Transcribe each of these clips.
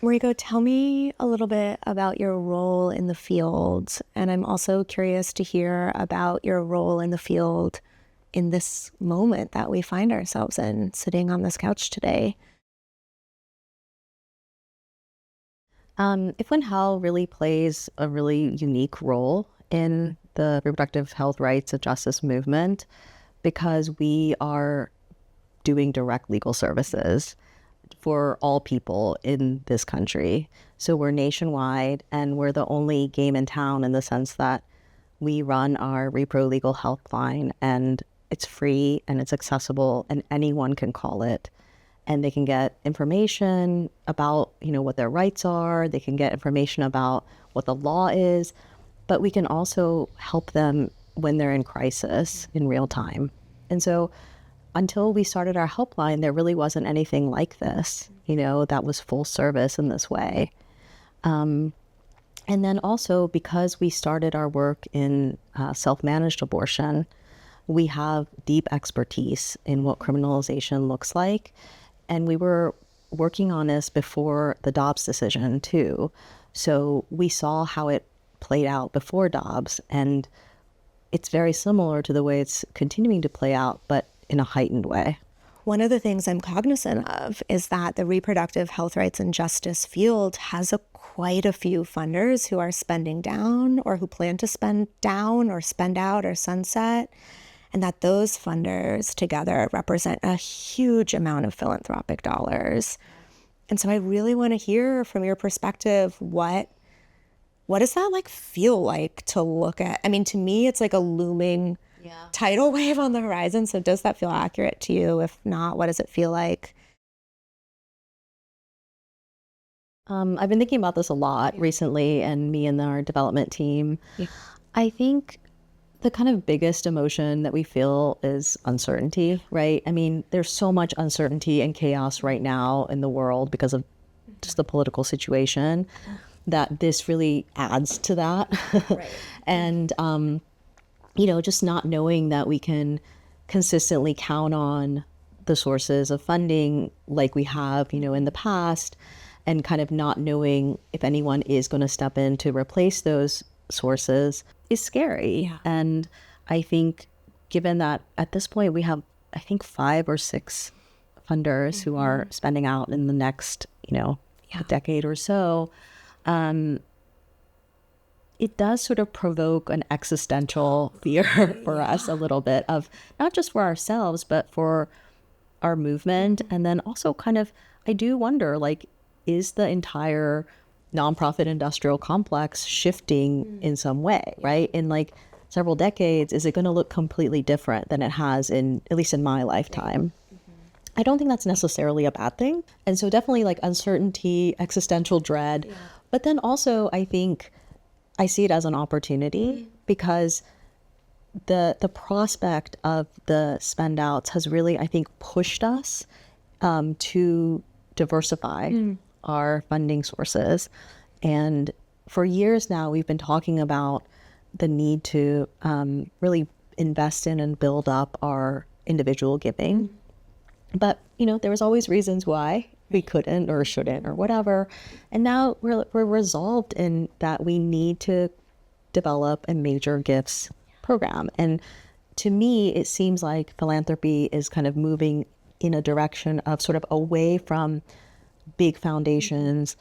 Mariko, tell me a little bit about your role in the field. And I'm also curious to hear about your role in the field in this moment that we find ourselves in, sitting on this couch today. If and How really plays a really unique role in the reproductive health rights and justice movement because we are doing direct legal services for all people in this country. So we're nationwide and we're the only game in town in the sense that we run our repro legal helpline and it's free and it's accessible and anyone can call it and they can get information about, what their rights are. They can get information about what the law is, but we can also help them when they're in crisis in real time. And so until we started our helpline, there really wasn't anything like this, that was full service in this way. And then also because we started our work in self-managed abortion, we have deep expertise in what criminalization looks like. And we were working on this before the Dobbs decision too. So we saw how it played out before Dobbs, and it's very similar to the way it's continuing to play out, but in a heightened way. One of the things I'm cognizant of is that the reproductive health rights and justice field has quite a few funders who are spending down or who plan to spend down or spend out or sunset, and that those funders together represent a huge amount of philanthropic dollars. And so I really want to hear from your perspective, what does that feel like to look at? I mean, to me, it's like a looming tidal wave on the horizon. So does that feel accurate to you? If not, what does it feel like? I've been thinking about this a lot recently, and me and our development team. I think the kind of biggest emotion that we feel is uncertainty, right? I mean, there's so much uncertainty and chaos right now in the world because of just the political situation that this really adds to that. Right. And, just not knowing that we can consistently count on the sources of funding like we have, in the past, and kind of not knowing if anyone is going to step in to replace those sources is scary. Yeah. And I think given that at this point we have, I think 5 or 6 funders who are spending out in the next, a decade or so, it does sort of provoke an existential fear for us a little bit of not just for ourselves, but for our movement. And then also kind of, I do wonder, is the entire nonprofit industrial complex shifting in some way, right? In several decades, is it going to look completely different than it has at least in my lifetime? I don't think that's necessarily a bad thing. And so definitely uncertainty, existential dread, but then also I think I see it as an opportunity because the prospect of the spend outs has really, I think, pushed us to diversify our funding sources. And for years now, we've been talking about the need to really invest in and build up our individual giving. But, there was always reasons why we couldn't or shouldn't or whatever. And now we're resolved in that we need to develop a major gifts program. And to me, it seems like philanthropy is kind of moving in a direction of sort of away from big foundations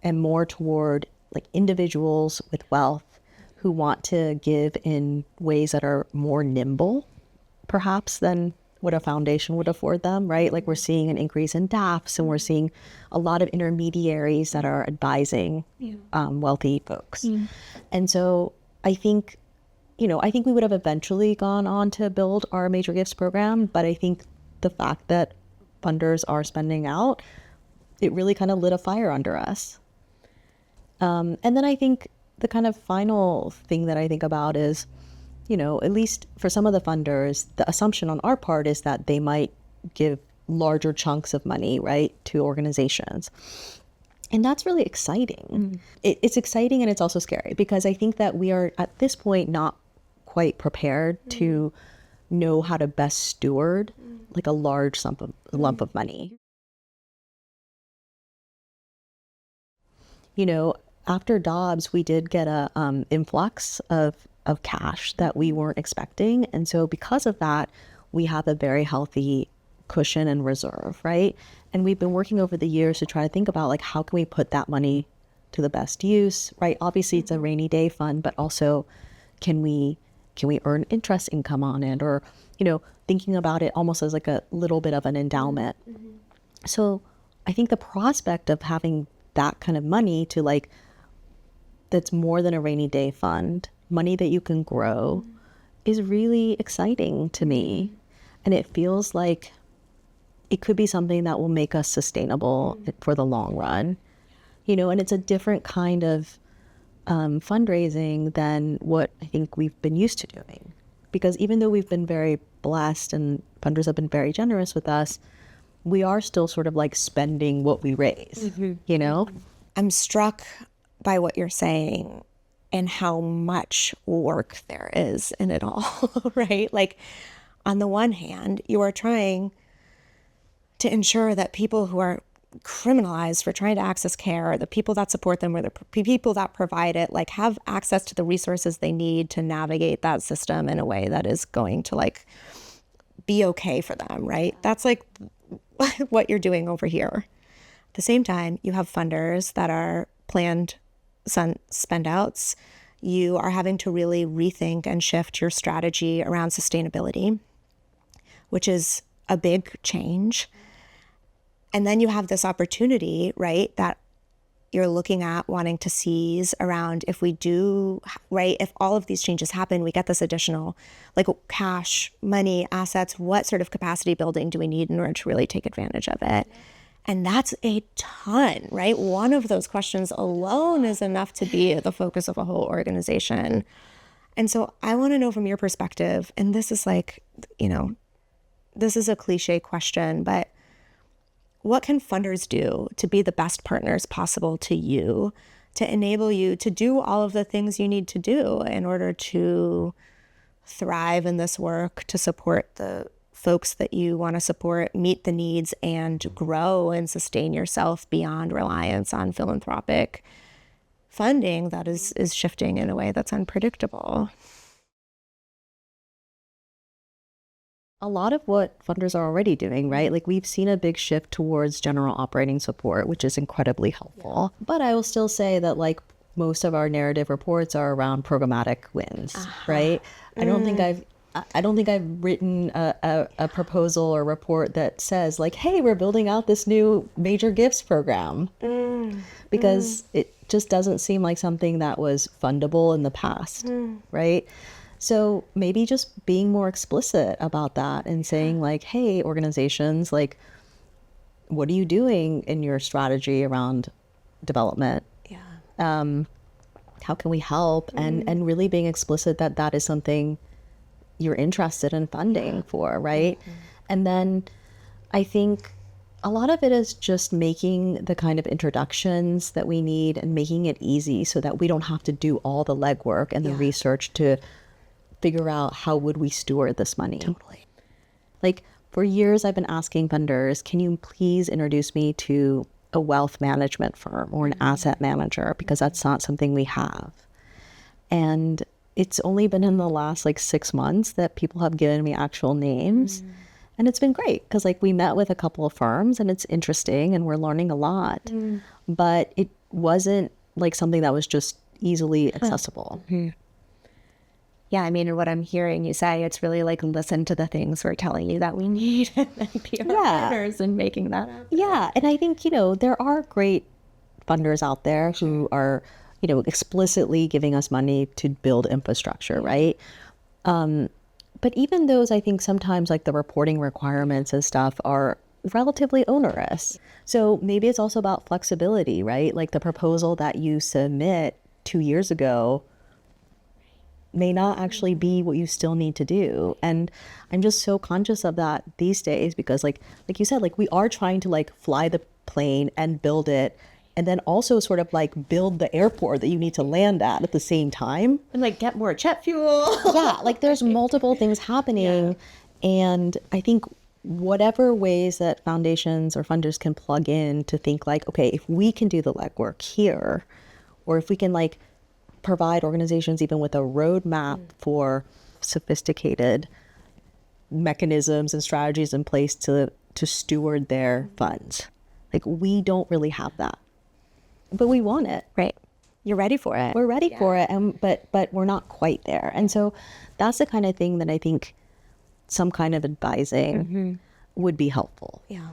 and more toward individuals with wealth who want to give in ways that are more nimble, perhaps, than what a foundation would afford them, right? We're seeing an increase in DAFs and we're seeing a lot of intermediaries that are advising wealthy folks. And so I think, I think we would have eventually gone on to build our major gifts program, but I think the fact that funders are spending out, it really kind of lit a fire under us. And then I think the kind of final thing that I think about is, at least for some of the funders, the assumption on our part is that they might give larger chunks of money, right, to organizations. And that's really exciting. It's exciting and it's also scary because I think that we are at this point not quite prepared to know how to best steward a large lump of money. you know, after Dobbs, we did get a influx of cash that we weren't expecting. And so because of that, we have a very healthy cushion and reserve, right? And we've been working over the years to try to think about like, how can we put that money to the best use, right? Obviously it's a rainy day fund, but also can we earn interest income on it, or, you know, thinking about it almost as like a little bit of an endowment. So I think the prospect of having that kind of money to like, that's more than a rainy day fund, money that you can grow, is really exciting to me. And it feels like it could be something that will make us sustainable for the long run, you know, and it's a different kind of fundraising than what I think we've been used to doing. Because even though we've been very blessed and funders have been very generous with us, we are still sort of like spending what we raise, you know? I'm struck by what you're saying and how much work there is in it all, right? Like, on the one hand, you are trying to ensure that people who are criminalized for trying to access care, the people that support them or the people that provide it, like, have access to the resources they need to navigate that system in a way that is going to like be okay for them, right? That's like what you're doing over here. At the same time, you have funders that are planned spend outs. You are having to really rethink and shift your strategy around sustainability, which is a big change. And then you have this opportunity, right, that you're looking at wanting to seize around if we do, right, if all of these changes happen, we get this additional like cash, money, assets, what sort of capacity building do we need in order to really take advantage of it? And that's a ton, right? One of those questions alone is enough to be the focus of a whole organization. And so I want to know from your perspective, and this is like, you know, this is a cliche question, but what can funders do to be the best partners possible to you, to enable you to do all of the things you need to do in order to thrive in this work, to support the folks that you want to support, meet the needs, and grow and sustain yourself beyond reliance on philanthropic funding that is shifting in a way that's unpredictable? A lot of what funders are already doing, right? Like we've seen a big shift towards general operating support, which is incredibly helpful. But I will still say that like most of our narrative reports are around programmatic wins, right? I don't think I've written a proposal or report that says like, hey, we're building out this new major gifts program, because it just doesn't seem like something that was fundable in the past, right? So maybe just being more explicit about that and saying like, hey, organizations, like, what are you doing in your strategy around development? Yeah. How can we help? And really being explicit that that is something you're interested in funding for, right? And then I think a lot of it is just making the kind of introductions that we need and making it easy so that we don't have to do all the legwork and the research to figure out how would we steward this money. Totally. Like for years, I've been asking funders, can you please introduce me to a wealth management firm or an asset manager, because that's not something we have. And it's only been in the last like 6 months that people have given me actual names. And it's been great because like we met with a couple of firms and it's interesting and we're learning a lot. But it wasn't like something that was just easily accessible. Yeah, I mean, and what I'm hearing you say, it's really like listen to the things we're telling you that we need and then be our partners in making that happen. Yeah, and I think, you know, there are great funders out there who are, you know, explicitly giving us money to build infrastructure, right? But even those, I think sometimes like the reporting requirements and stuff are relatively onerous. So maybe it's also about flexibility, right? Like the proposal that you submit 2 years ago may not actually be what you still need to do. And I'm just so conscious of that these days because like you said, like we are trying to like fly the plane and build it and then also sort of like build the airport that you need to land at the same time. And like get more jet fuel. Yeah, like there's multiple things happening. And I think whatever ways that foundations or funders can plug in to think like, okay, if we can do the legwork here, or if we can like provide organizations even with a roadmap for sophisticated mechanisms and strategies in place to steward their funds. Like we don't really have that, but we want it. Right. You're ready for it. We're ready for it, and but we're not quite there. And so that's the kind of thing that I think some kind of advising would be helpful. Yeah.